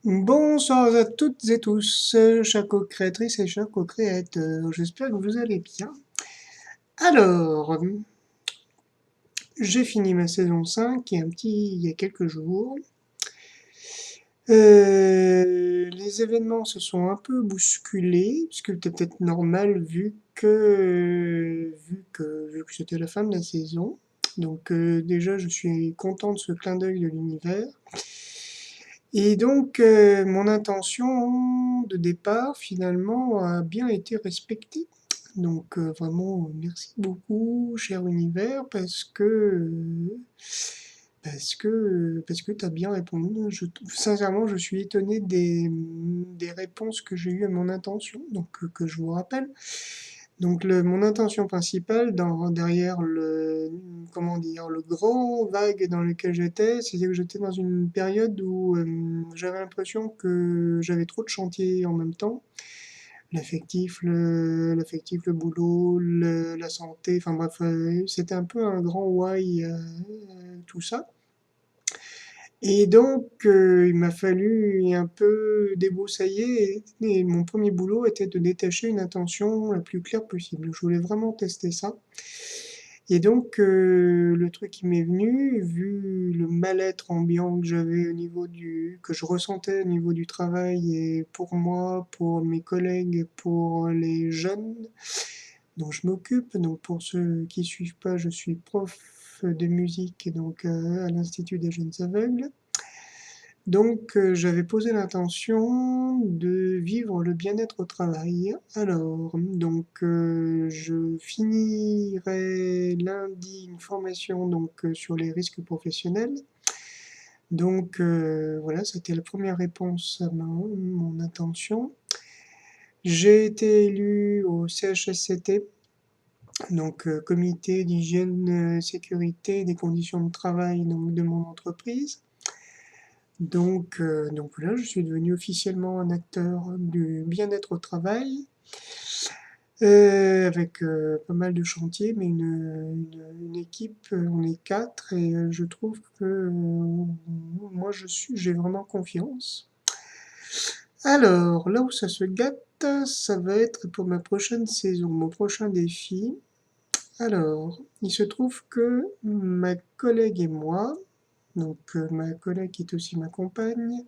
Bonsoir à toutes et tous, chers co-créatrices et chers co-créateurs, j'espère que vous allez bien. Alors, j'ai fini ma saison 5 il y a quelques jours. Les événements se sont un peu bousculés, ce qui était peut-être normal vu que c'était la fin de la saison. Donc déjà, je suis content de ce clin d'œil de l'univers. Et donc, mon intention de départ, finalement, a bien été respectée. Donc, vraiment, merci beaucoup, cher univers, parce que tu as bien répondu. Sincèrement, je suis étonné des réponses que j'ai eues à mon intention, donc que je vous rappelle. Donc mon intention principale derrière comment dire, le grand vague dans lequel j'étais, c'était que j'étais dans une période où j'avais l'impression que j'avais trop de chantiers en même temps. L'affectif, le boulot, la santé, enfin bref, c'était un peu un grand why, tout ça. Et donc, il m'a fallu un peu débroussailler et mon premier boulot était de détacher une intention la plus claire possible. Je voulais vraiment tester ça. Et donc, le truc qui m'est venu, vu le mal-être ambiant que j'avais que je ressentais au niveau du travail et pour moi, pour mes collègues, pour les jeunes dont je m'occupe. Donc, pour ceux qui suivent pas, je suis prof de musique donc à l'Institut des jeunes aveugles. Donc, j'avais posé l'intention de vivre le bien-être au travail. Alors, donc, je finirai lundi une formation donc sur les risques professionnels. Donc, voilà, c'était la première réponse à mon intention. J'ai été élu au CHSCT, donc Comité d'hygiène, sécurité et des conditions de travail donc, de mon entreprise. Donc voilà, je suis devenu officiellement un acteur du bien-être au travail, avec pas mal de chantiers, mais une équipe, on est quatre, et je trouve que moi j'ai vraiment confiance. Alors, là où ça se gâte, ça va être pour ma prochaine saison, mon prochain défi. Alors, il se trouve que ma collègue et moi, donc ma collègue qui est aussi ma compagne,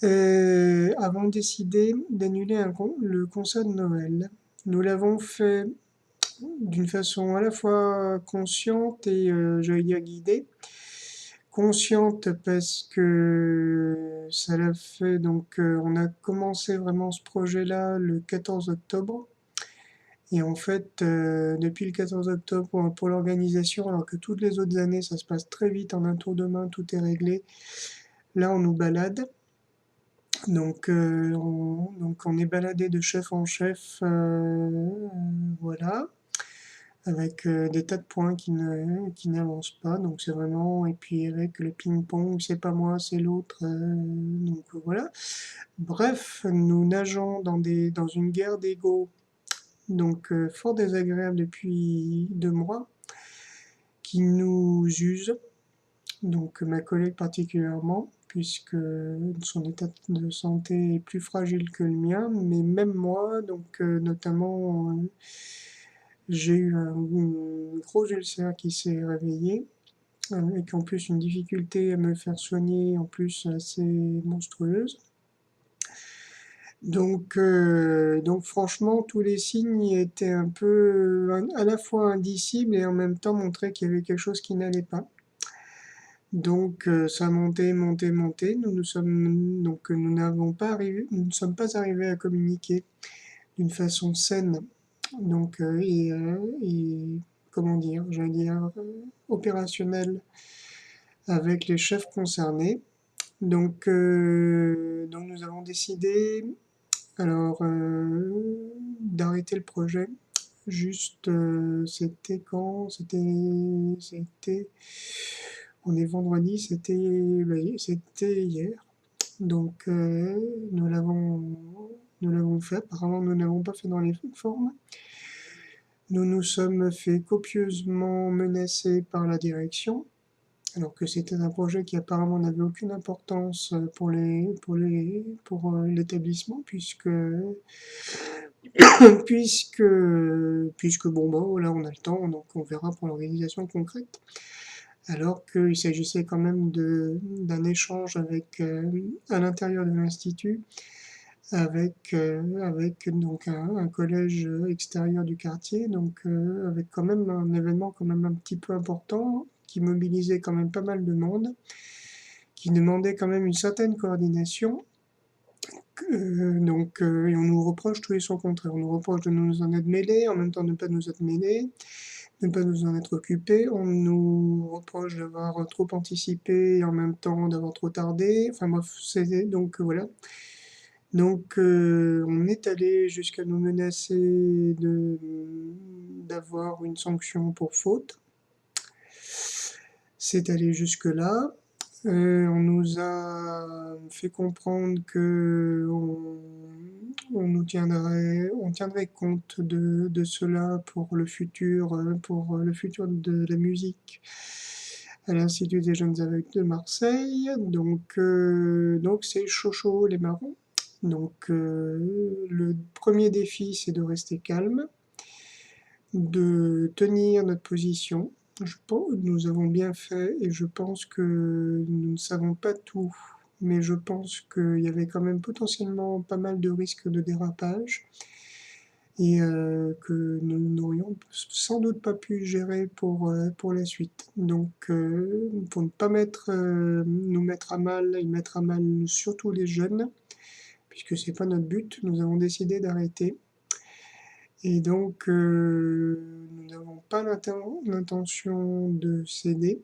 avons décidé d'annuler le concert de Noël. Nous l'avons fait d'une façon à la fois consciente et, j'allais dire, guidée. Consciente parce que ça l'a fait, donc on a commencé vraiment ce projet-là le 14 octobre. Et en fait, depuis le 14 octobre pour l'organisation, alors que toutes les autres années, ça se passe très vite, en un tour de main, tout est réglé. Là, on nous balade. Donc on est baladé de chef en chef, voilà, avec des tas de points qui n'avancent pas. Donc c'est vraiment, et puis avec le ping-pong, c'est pas moi, c'est l'autre. Donc voilà. Bref, nous nageons dans une guerre d'ego, donc fort désagréable depuis 2 mois, qui nous use. Donc ma collègue particulièrement, puisque son état de santé est plus fragile que le mien, mais même moi, donc notamment j'ai eu un gros ulcère qui s'est réveillé, avec en plus une difficulté à me faire soigner, en plus assez monstrueuse. Donc franchement, tous les signes étaient un peu à la fois indicibles et en même temps montraient qu'il y avait quelque chose qui n'allait pas. Donc ça a monté, monté, monté. Nous ne sommes pas arrivés à communiquer d'une façon saine. Donc et comment dire, j'allais dire opérationnelle avec les chefs concernés. Donc nous avons décidé alors d'arrêter le projet. Juste, c'était quand? On est vendredi, c'était hier. Donc, nous l'avons fait. Apparemment, nous n'avons pas fait dans les formes. Nous nous sommes fait copieusement menacer par la direction. alors que c'était un projet qui apparemment n'avait aucune importance pour l'établissement, puisque, puisque bon, bah, voilà, on a le temps, donc on verra pour l'organisation concrète. Alors qu'il s'agissait quand même d'un échange à l'intérieur de l'Institut, avec donc un collège extérieur du quartier, donc avec quand même un événement quand même un petit peu important, qui mobilisait quand même pas mal de monde, qui demandait quand même une certaine coordination. Et on nous reproche tout et son contraire. On nous reproche de nous en être mêlés, en même temps de ne pas nous être mêlés, de ne pas nous en être occupés. On nous reproche d'avoir trop anticipé et en même temps d'avoir trop tardé. Enfin bref, donc voilà. Donc on est allé jusqu'à nous menacer d'avoir une sanction pour faute. C'est allé jusque-là. On nous a fait comprendre que on tiendrait compte de cela pour le futur de la musique à l'Institut des jeunes aveugles de Marseille. Donc c'est chaud les marrons. Donc le premier défi, c'est de rester calme, de tenir notre position. Je pense que nous avons bien fait et je pense que nous ne savons pas tout, mais je pense qu'il y avait quand même potentiellement pas mal de risques de dérapage et que nous n'aurions sans doute pas pu gérer pour la suite. Donc pour ne pas nous mettre à mal et mettre à mal surtout les jeunes, puisque c'est pas notre but, nous avons décidé d'arrêter. Et donc, nous n'avons pas l'intention de céder,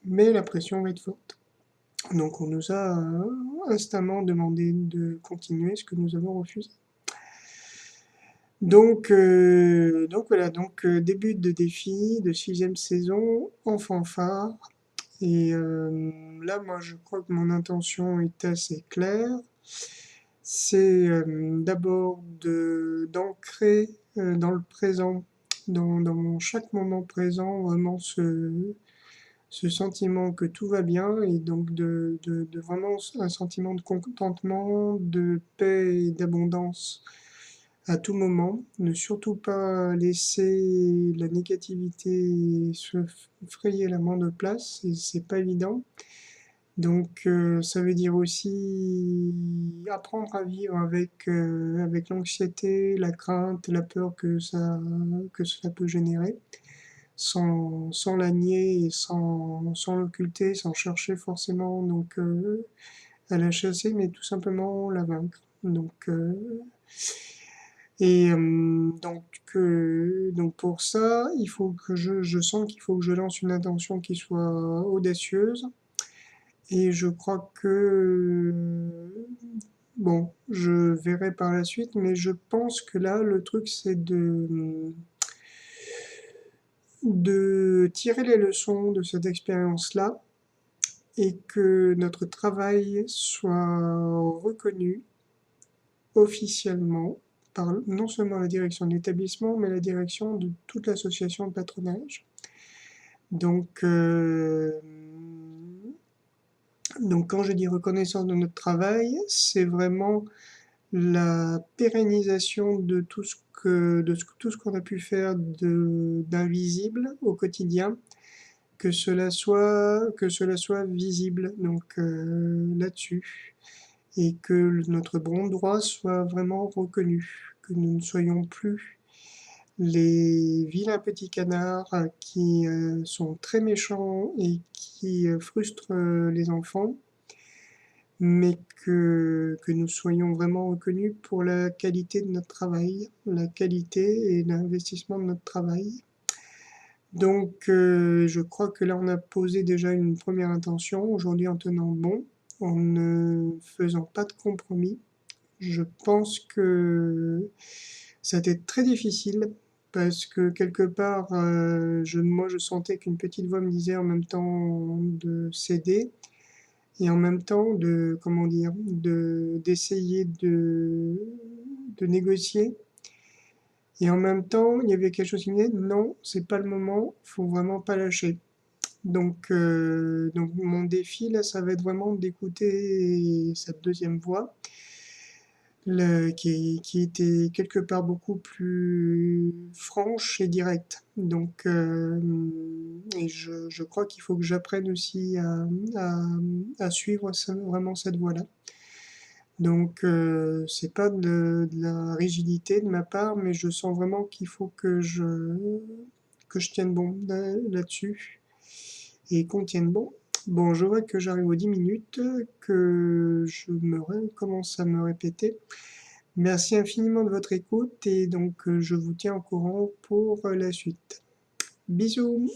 mais la pression va être forte. Donc, on nous a instamment demandé de continuer, ce que nous avons refusé. Donc voilà, début de défi, de 6e saison, en fanfare. Et là, moi, je crois que mon intention est assez claire. C'est d'abord d'ancrer dans le présent, dans chaque moment présent, vraiment ce sentiment que tout va bien et donc de vraiment un sentiment de contentement, de paix et d'abondance à tout moment. Ne surtout pas laisser la négativité se frayer la moindre place, c'est pas évident. Donc ça veut dire aussi apprendre à vivre avec l'anxiété, la crainte, la peur que cela peut générer, sans la nier et sans l'occulter, sans chercher forcément à la chasser, mais tout simplement la vaincre. Donc pour ça, il faut que je sens qu'il faut que je lance une intention qui soit audacieuse. Et je crois que, bon, je verrai par la suite, mais je pense que là, le truc, c'est de tirer les leçons de cette expérience-là et que notre travail soit reconnu officiellement par non seulement la direction de l'établissement, mais la direction de toute l'association de patronage. Donc, quand je dis reconnaissance de notre travail, c'est vraiment la pérennisation de tout ce qu'on a pu faire d'invisible au quotidien, que cela soit visible là-dessus, et que notre bon droit soit vraiment reconnu, que nous ne soyons plus les vilains petits canards qui sont très méchants et qui frustrent les enfants, mais que nous soyons vraiment reconnus pour la qualité de notre travail, la qualité et l'investissement de notre travail. Donc je crois que là on a posé déjà une première intention, aujourd'hui en tenant bon, en ne faisant pas de compromis. Je pense que ça a été très difficile parce que quelque part, moi je sentais qu'une petite voix me disait en même temps de céder et en même temps comment dire, d'essayer de négocier. Et en même temps, il y avait quelque chose qui me disait non, c'est pas le moment, faut vraiment pas lâcher. Donc mon défi là, ça va être vraiment d'écouter cette deuxième voix, qui était quelque part beaucoup plus franche et directe. Et je crois qu'il faut que j'apprenne aussi à suivre vraiment cette voie-là. C'est pas de la rigidité de ma part, mais je sens vraiment qu'il faut que je tienne bon là-dessus et qu'on tienne bon. Bon, je vois que j'arrive aux 10 minutes, que commence à me répéter. Merci infiniment de votre écoute et je vous tiens au courant pour la suite. Bisous!